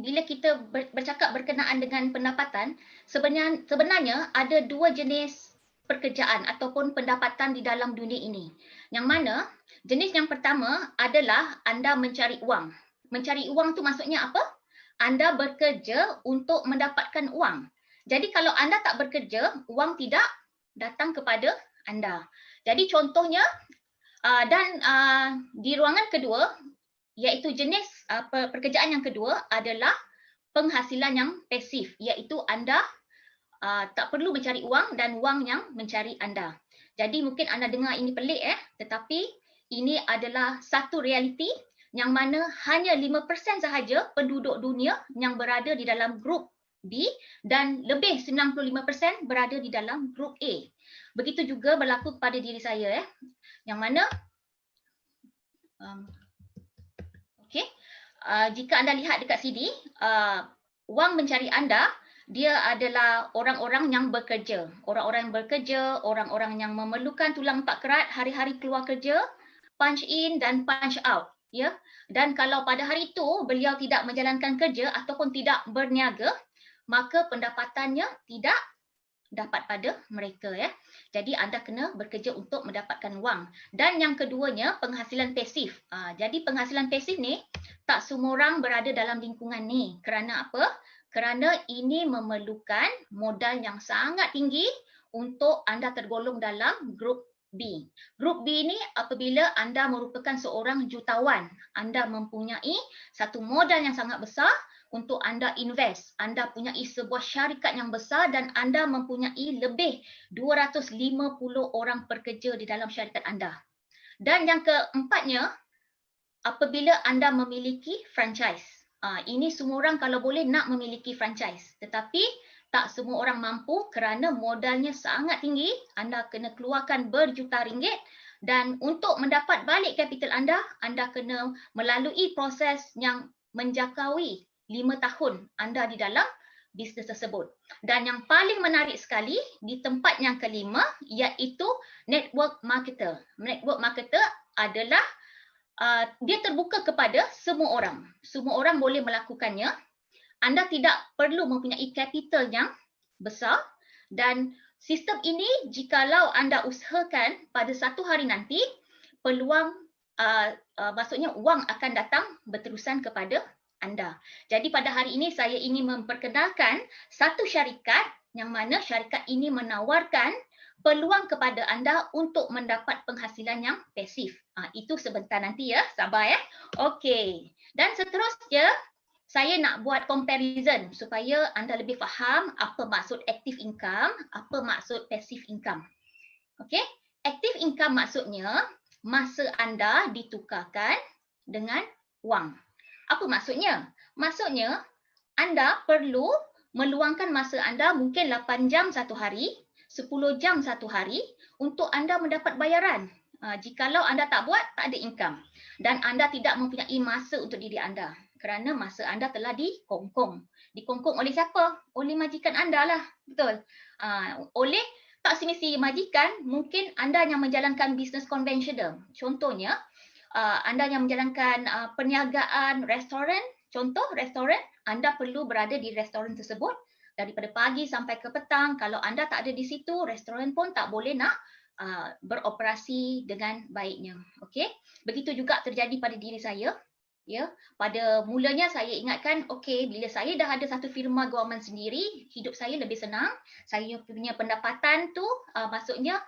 bila kita bercakap berkenaan dengan pendapatan, sebenarnya ada dua jenis pekerjaan ataupun pendapatan di dalam dunia ini. Yang mana jenis yang pertama adalah anda mencari uang. Mencari uang tu maksudnya apa? Anda bekerja untuk mendapatkan uang. Jadi kalau anda tak bekerja, uang tidak datang kepada anda. Jadi contohnya di ruangan kedua, iaitu jenis pekerjaan yang kedua adalah penghasilan yang pasif, iaitu anda tak perlu mencari uang dan wang yang mencari anda. Jadi mungkin anda dengar ini pelik tetapi ini adalah satu realiti yang mana hanya 5% sahaja penduduk dunia yang berada di dalam grup B dan lebih 95% berada di dalam grup A. Begitu juga berlaku kepada diri saya yang mana okey, jika anda lihat dekat sini, wang mencari anda, dia adalah orang-orang yang bekerja. Orang-orang yang bekerja, orang-orang yang memerlukan tulang empat kerat hari-hari keluar kerja, punch in dan punch out. Ya. Dan kalau pada hari itu beliau tidak menjalankan kerja ataupun tidak berniaga, maka pendapatannya tidak dapat pada mereka Jadi anda kena bekerja untuk mendapatkan wang. Dan yang keduanya penghasilan pasif. Jadi penghasilan pasif ni tak semua orang berada dalam lingkungan ni. Kerana apa? Kerana ini memerlukan modal yang sangat tinggi untuk anda tergolong dalam grup B. Grup B ni apabila anda merupakan seorang jutawan, anda mempunyai satu modal yang sangat besar untuk anda invest. Anda punyai sebuah syarikat yang besar dan anda mempunyai lebih 250 orang pekerja di dalam syarikat anda. Dan yang keempatnya, apabila anda memiliki franchise. Ini semua orang kalau boleh nak memiliki franchise. Tetapi tak semua orang mampu kerana modalnya sangat tinggi. Anda kena keluarkan berjuta ringgit. Dan untuk mendapat balik kapital anda kena melalui proses yang menjangkaui 5 tahun anda di dalam bisnes tersebut. Dan yang paling menarik sekali di tempat yang kelima iaitu network marketer. Network marketer adalah dia terbuka kepada semua orang. Semua orang boleh melakukannya. Anda tidak perlu mempunyai capital yang besar dan sistem ini jikalau anda usahakan pada satu hari nanti, peluang maksudnya wang akan datang berterusan kepada anda. Jadi pada hari ini saya ingin memperkenalkan satu syarikat yang mana syarikat ini menawarkan peluang kepada anda untuk mendapat penghasilan yang pasif. Itu sebentar nanti sabar Okey. Dan seterusnya saya nak buat comparison supaya anda lebih faham apa maksud active income, apa maksud passive income. Okey? Active income maksudnya masa anda ditukarkan dengan wang. Apa maksudnya? Maksudnya, anda perlu meluangkan masa anda mungkin 8 jam satu hari, 10 jam satu hari untuk anda mendapat bayaran. Jikalau anda tak buat, tak ada income. Dan anda tidak mempunyai masa untuk diri anda. Kerana masa anda telah dikongkong. Dikongkong oleh siapa? Oleh majikan anda lah. Betul? Oleh tak semesti majikan, mungkin anda yang menjalankan bisnes konvensional. Contohnya, anda yang menjalankan perniagaan restoran, contoh restoran, anda perlu berada di restoran tersebut daripada pagi sampai ke petang. Kalau anda tak ada di situ, restoran pun tak boleh nak beroperasi dengan baiknya. Okey? Begitu juga terjadi pada diri saya. Ya, pada mulanya saya ingatkan, okey, bila saya dah ada satu firma guaman sendiri, hidup saya lebih senang. Saya punya pendapatan tu maksudnya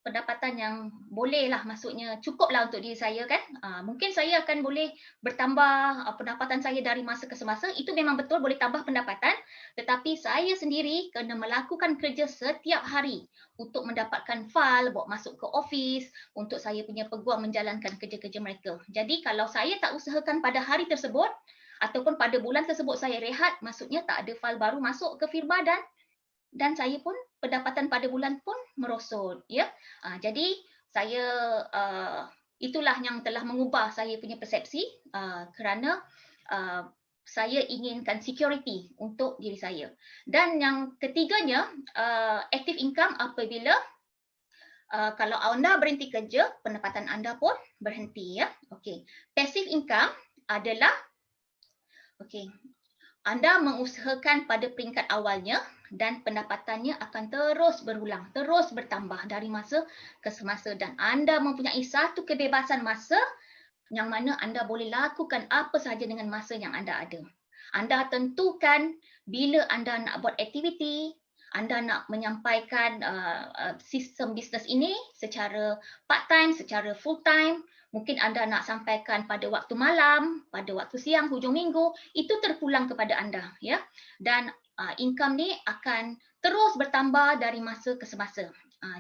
pendapatan yang bolehlah, maksudnya cukuplah untuk diri saya kan. Mungkin saya akan boleh bertambah pendapatan saya dari masa ke semasa. Itu memang betul boleh tambah pendapatan, tetapi saya sendiri kena melakukan kerja setiap hari untuk mendapatkan file, bawa masuk ke office, untuk saya punya peguam menjalankan kerja-kerja mereka. Jadi kalau saya tak usahakan pada hari tersebut ataupun pada bulan tersebut saya rehat, maksudnya tak ada file baru masuk ke firma dan saya pun pendapatan pada bulan pun merosot jadi saya itulah yang telah mengubah saya punya persepsi kerana saya inginkan security untuk diri saya. Dan yang ketiganya active income apabila kalau anda berhenti kerja, pendapatan anda pun berhenti Okey. Passive income adalah anda mengusahakan pada peringkat awalnya dan pendapatannya akan terus berulang, terus bertambah dari masa ke semasa dan anda mempunyai satu kebebasan masa yang mana anda boleh lakukan apa sahaja dengan masa yang anda ada. Anda tentukan bila anda nak buat aktiviti, anda nak menyampaikan sistem bisnes ini secara part time, secara full time, mungkin anda nak sampaikan pada waktu malam, pada waktu siang, hujung minggu, itu terpulang kepada anda, ya. Dan income ni akan terus bertambah dari masa ke semasa.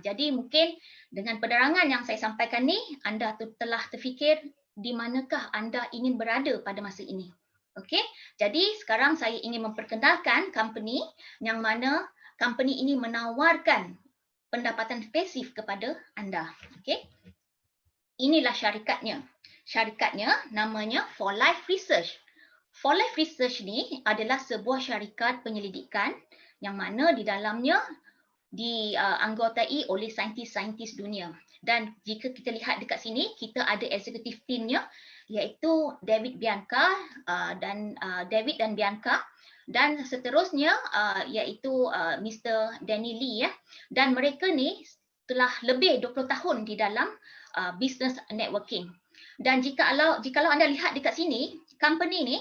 Jadi mungkin dengan penerangan yang saya sampaikan ni, anda telah terfikir di manakah anda ingin berada pada masa ini. Okey, jadi sekarang saya ingin memperkenalkan company yang mana company ini menawarkan pendapatan pasif kepada anda. Okey, inilah syarikatnya. Syarikatnya namanya For Life Research. For Life Research ni adalah sebuah syarikat penyelidikan yang mana di dalamnya dianggotai oleh saintis-saintis dunia. Dan jika kita lihat dekat sini, kita ada executive teamnya iaitu David Bianca dan David dan Bianca, dan seterusnya iaitu Mr. Danny Lee, ya. Dan mereka ni telah lebih 20 tahun di dalam business networking. Dan jikalau anda lihat dekat sini, company ni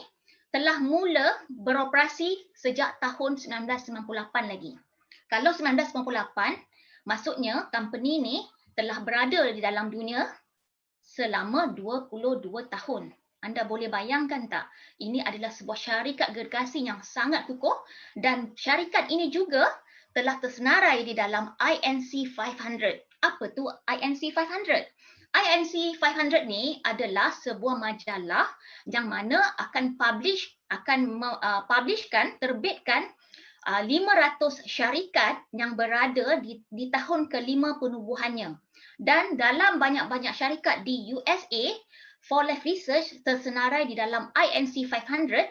telah mula beroperasi sejak tahun 1998 lagi. Kalau 1998, maksudnya company ni telah berada di dalam dunia selama 22 tahun. Anda boleh bayangkan tak? Ini adalah sebuah syarikat gergasi yang sangat kukuh dan syarikat ini juga telah tersenarai di dalam INC 500. Apa tu INC 500? INC 500 ni adalah sebuah majalah yang mana akan publishkan, terbitkan 500 syarikat yang berada di tahun ke-5 penubuhannya. Dan dalam banyak-banyak syarikat di USA, For Life Research tersenarai di dalam INC 500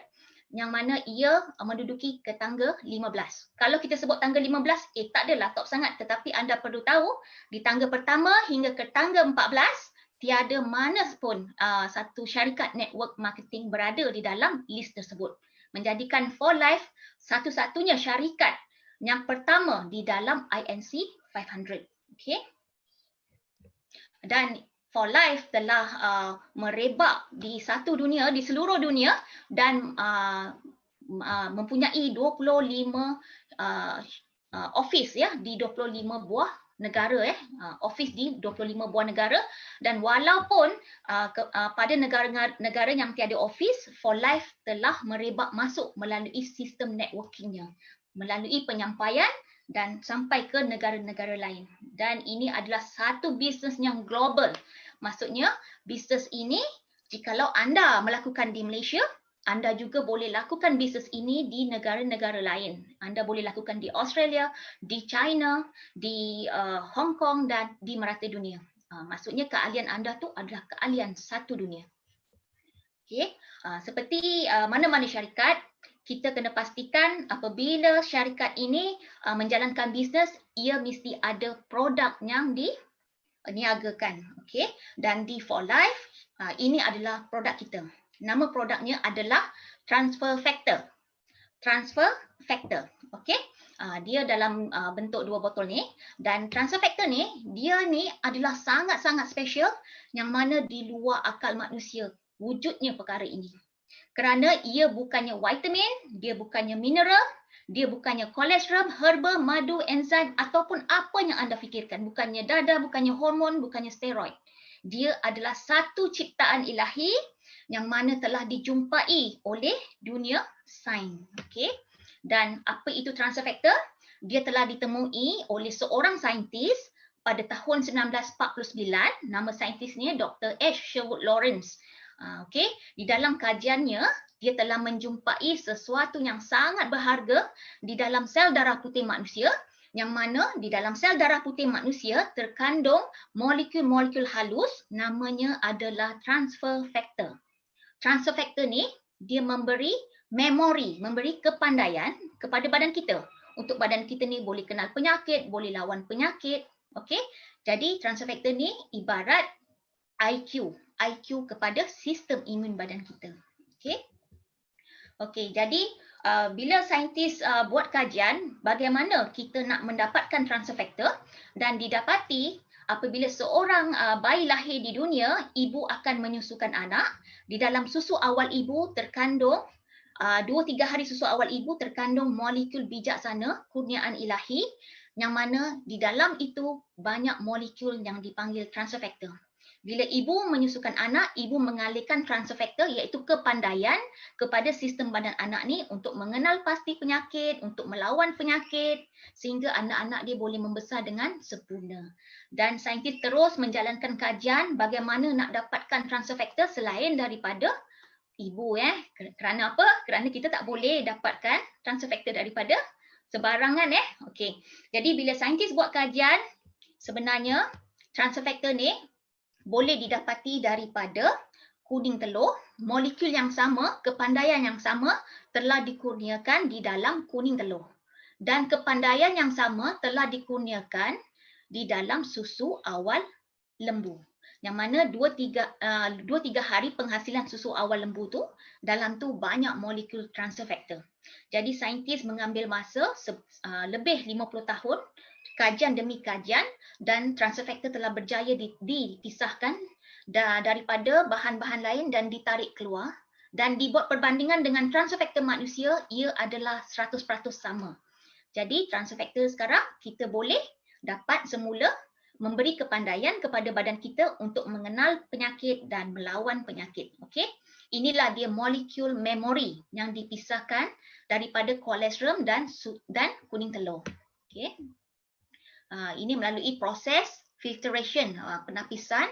yang mana ia menduduki ke tangga 15. Kalau kita sebut tangga 15, tak adalah top sangat, tetapi anda perlu tahu di tangga pertama hingga ke tangga 14 tiada mana pun satu syarikat network marketing berada di dalam list tersebut, menjadikan For Life satu-satunya syarikat yang pertama di dalam INC 500. Okey. Dan For Life telah merebak di seluruh dunia dan mempunyai 25 office, ya, di 25 buah negara, office di 25 buah negara. Dan walaupun pada negara yang tiada office, For Life telah merebak masuk melalui sistem networkingnya, melalui penyampaian dan sampai ke negara-negara lain. Dan ini adalah satu bisnes yang global. Maksudnya bisnes ini jikalau anda melakukan di Malaysia, anda juga boleh lakukan bisnes ini di negara-negara lain. Anda boleh lakukan di Australia, di China, di Hong Kong dan di merata dunia. Maksudnya keahlian anda tu adalah keahlian satu dunia. Okey, seperti mana-mana syarikat, kita kena pastikan apabila syarikat ini menjalankan bisnes, ia mesti ada produk yang diniagakan. Okey, dan di For Life, ini adalah produk kita. Nama produknya adalah Transfer Factor. Transfer Factor. Okey, dia dalam bentuk 2 botol ni, dan Transfer Factor ni, dia ni adalah sangat-sangat special yang mana di luar akal manusia wujudnya perkara ini. Kerana ia bukannya vitamin, dia bukannya mineral, dia bukannya kolesterol, herba, madu, enzim ataupun apa yang anda fikirkan. Bukannya darah, bukannya hormon, bukannya steroid. Dia adalah satu ciptaan ilahi yang mana telah dijumpai oleh dunia sains. Okey. Dan apa itu transfer factor? Dia telah ditemui oleh seorang saintis pada tahun 1949. Nama saintisnya Dr. H. Sherwood Lawrence. Okey, di dalam kajiannya dia telah menjumpai sesuatu yang sangat berharga di dalam sel darah putih manusia, yang mana di dalam sel darah putih manusia terkandung molekul-molekul halus, namanya adalah transfer factor. Transfer factor ni dia memberi memori, memberi kepandaian kepada badan kita. Untuk badan kita ni boleh kenal penyakit, boleh lawan penyakit. Okey, jadi transfer factor ni ibarat IQ kepada sistem imun badan kita. Okey. Okey, jadi bila saintis buat kajian bagaimana kita nak mendapatkan transfer factor dan didapati apabila seorang bayi lahir di dunia, ibu akan menyusukan anak. Di dalam susu awal ibu terkandung 2-3 hari susu awal ibu terkandung molekul bijaksana kurniaan ilahi yang mana di dalam itu banyak molekul yang dipanggil transfer factor. Bila ibu menyusukan anak, ibu mengalihkan transfer factor iaitu kepandaian kepada sistem badan anak ni untuk mengenal pasti penyakit, untuk melawan penyakit sehingga anak-anak dia boleh membesar dengan sempurna. Dan saintis terus menjalankan kajian bagaimana nak dapatkan transfer factor selain daripada ibu. Kerana apa? Kerana kita tak boleh dapatkan transfer factor daripada sebarangan. Okey. Jadi bila saintis buat kajian, sebenarnya transfer factor ni boleh didapati daripada kuning telur, molekul yang sama, kepandaian yang sama telah dikurniakan di dalam kuning telur. Dan kepandaian yang sama telah dikurniakan di dalam susu awal lembu. Yang mana 2-3 hari penghasilan susu awal lembu tu, dalam tu banyak molekul transfer factor. Jadi saintis mengambil masa lebih 50 tahun, kajian demi kajian, dan transfer factor telah berjaya dipisahkan daripada bahan-bahan lain dan ditarik keluar dan dibuat perbandingan dengan transfer factor manusia, ia adalah 100% sama. Jadi transfer factor sekarang kita boleh dapat semula memberi kepandaian kepada badan kita untuk mengenal penyakit dan melawan penyakit. Okey. Inilah dia molekul memori yang dipisahkan daripada kolesterol dan kuning telur. Okey. Ini melalui proses filtration, penapisan,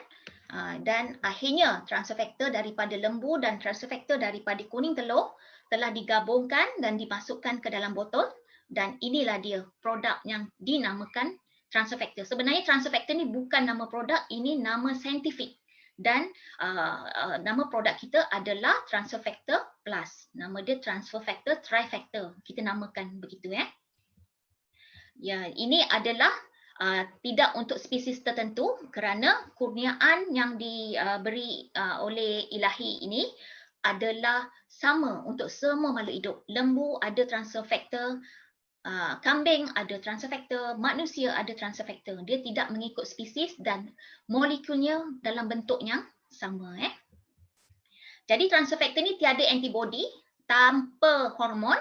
dan akhirnya transfer factor daripada lembu dan transfer factor daripada kuning telur telah digabungkan dan dimasukkan ke dalam botol, dan inilah dia produk yang dinamakan transfer factor. Sebenarnya transfer factor ni bukan nama produk, ini nama saintifik, dan nama produk kita adalah transfer factor plus. Nama dia transfer factor trifactor. Kita namakan begitu Ya, ini adalah tidak untuk spesies tertentu kerana kurniaan yang diberi oleh ilahi ini adalah sama untuk semua makhluk hidup. Lembu ada transfer factor, kambing ada transfer factor, manusia ada transfer factor. Dia tidak mengikut spesies dan molekulnya dalam bentuk yang sama. Jadi transfer factor ni tiada antibody, tanpa hormon,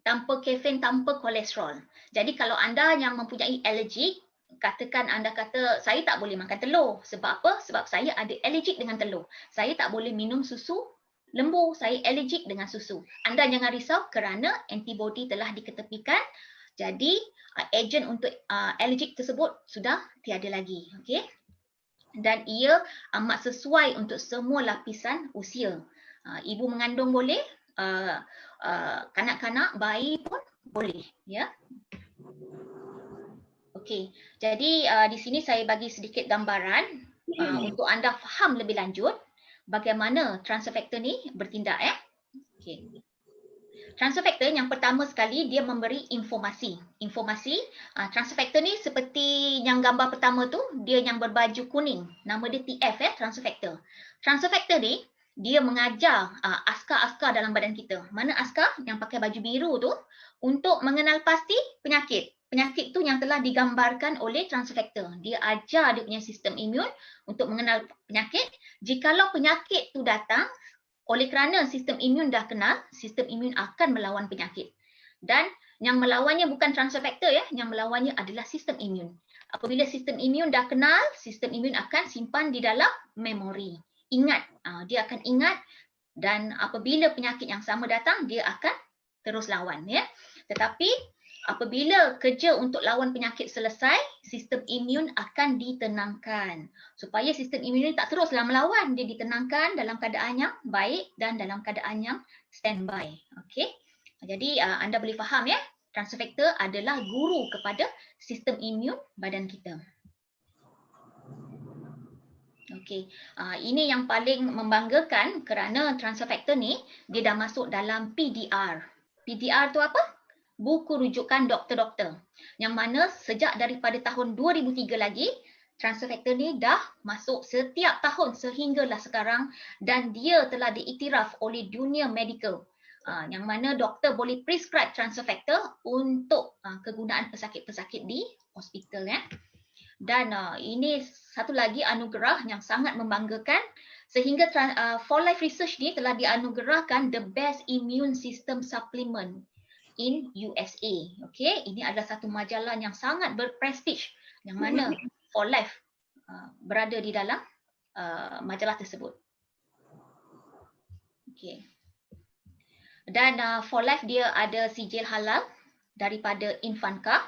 tanpa kafein, tanpa kolesterol. Jadi kalau anda yang mempunyai alergik, katakan anda kata saya tak boleh makan telur. Sebab apa? Sebab saya ada alergik dengan telur. Saya tak boleh minum susu lembu, saya alergik dengan susu. Anda jangan risau kerana antibody telah diketepikan. Jadi agen untuk alergik tersebut sudah tiada lagi. Okey. Dan ia amat sesuai untuk semua lapisan usia. Ibu mengandung boleh, kanak-kanak, bayi pun boleh, ya. Okey, jadi di sini saya bagi sedikit gambaran untuk anda faham lebih lanjut bagaimana transfer factor ni bertindak. Okey. Transfer factor yang pertama sekali dia memberi informasi. Transfer factor ni seperti yang gambar pertama tu, dia yang berbaju kuning. Nama dia TF, transfer factor. Transfer factor ni dia mengajar askar-askar dalam badan kita. Mana askar yang pakai baju biru tu untuk mengenal pasti penyakit. Penyakit tu yang telah digambarkan oleh transfer factor. Dia ajar dia punya sistem imun untuk mengenal penyakit. Jikalau penyakit tu datang, oleh kerana sistem imun dah kenal, sistem imun akan melawan penyakit. Dan yang melawannya bukan transfer factor, yang melawannya adalah sistem imun. Apabila sistem imun dah kenal, sistem imun akan simpan di dalam memori. Ingat, dia akan ingat, dan apabila penyakit yang sama datang, dia akan terus lawan. Tetapi apabila kerja untuk lawan penyakit selesai, sistem imun akan ditenangkan. Supaya sistem imun ini tak teruslah melawan, dia ditenangkan dalam keadaan yang baik dan dalam keadaan yang standby. Okey. Jadi anda boleh faham transfer factor adalah guru kepada sistem imun badan kita. Okey, ini yang paling membanggakan kerana transfer factor ni dia dah masuk dalam PDR. PDR tu apa? Buku rujukan doktor-doktor. Yang mana sejak daripada tahun 2003 lagi, transfer factor ni dah masuk setiap tahun sehinggalah sekarang, dan dia telah diiktiraf oleh dunia medical yang mana doktor boleh prescribe transfer factor untuk kegunaan pesakit-pesakit di hospital ya. Dan ini satu lagi anugerah yang sangat membanggakan sehingga For Life Research ni telah dianugerahkan the best immune system supplement in USA. Okay, ini adalah satu majalah yang sangat berprestige yang mana For Life berada di dalam majalah tersebut. Okay. Dan For Life dia ada sijil halal daripada Infanca.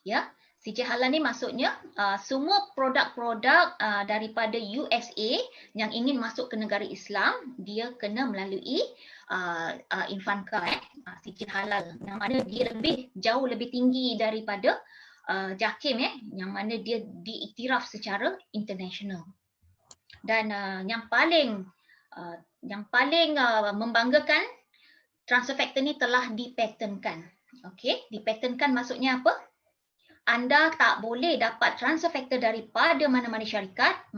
Ya, sijil halal ni maksudnya semua produk-produk daripada USA yang ingin masuk ke negara Islam dia kena melalui Infanca sijil halal, yang mana dia jauh lebih tinggi daripada JAKIM yang mana dia diiktiraf secara international. Dan yang paling membanggakan, transfer factor ni telah dipatentkan. Okey, dipatentkan maksudnya apa? Anda tak boleh dapat transfer factor daripada mana-mana syarikat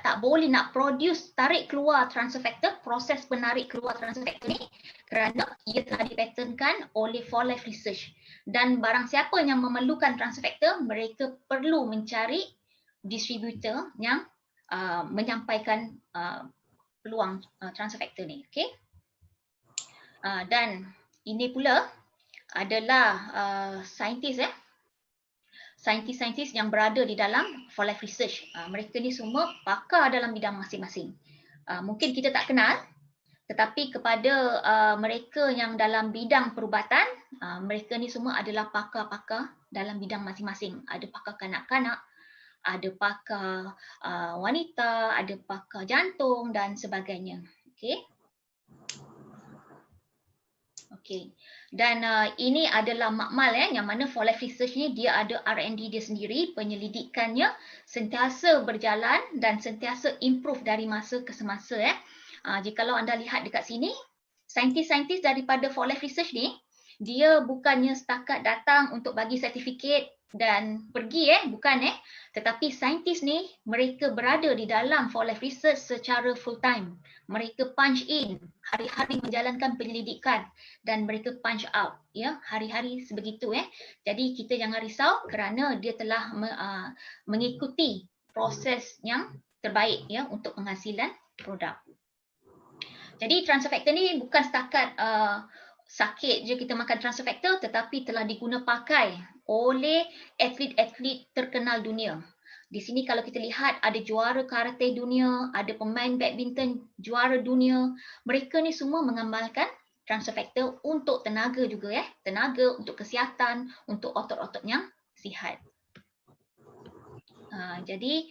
tak boleh nak produce, tarik keluar transfer factor, proses penarik keluar transfer factor ni kerana ia telah dipatentkan oleh For Life Research. Dan barang siapa yang memerlukan transfer factor, mereka perlu mencari distributor yang menyampaikan peluang transfer factor ni. Okey. Dan ini pula adalah saintis-saintis yang berada di dalam For Life Research. Mereka ni semua pakar dalam bidang masing-masing. Mungkin kita tak kenal, tetapi kepada mereka yang dalam bidang perubatan, mereka ni semua adalah pakar-pakar dalam bidang masing-masing. Ada pakar kanak-kanak, ada pakar wanita, ada pakar jantung dan sebagainya. Okey. Okey. Dan ini adalah makmal yang mana For Life Research ni dia ada R&D dia sendiri, penyelidikannya sentiasa berjalan dan sentiasa improve dari masa ke semasa jikalau anda lihat dekat sini, saintis-saintis daripada For Life Research ni dia bukannya setakat datang untuk bagi sertifikat dan pergi bukan tetapi saintis ni mereka berada di dalam For Life Research secara full time. Mereka punch in, hari-hari menjalankan penyelidikan dan mereka punch out hari-hari sebegitu Jadi kita jangan risau kerana dia telah mengikuti proses yang terbaik untuk penghasilan produk. Jadi transfer factor ni bukan setakat sakit je kita makan transfer factor, tetapi telah diguna pakai oleh atlet-atlet terkenal dunia. Di sini kalau kita lihat ada juara karate dunia, ada pemain badminton juara dunia. Mereka ni semua mengamalkan transfer factor untuk tenaga juga tenaga, untuk kesihatan, untuk otot-otot yang sihat. Jadi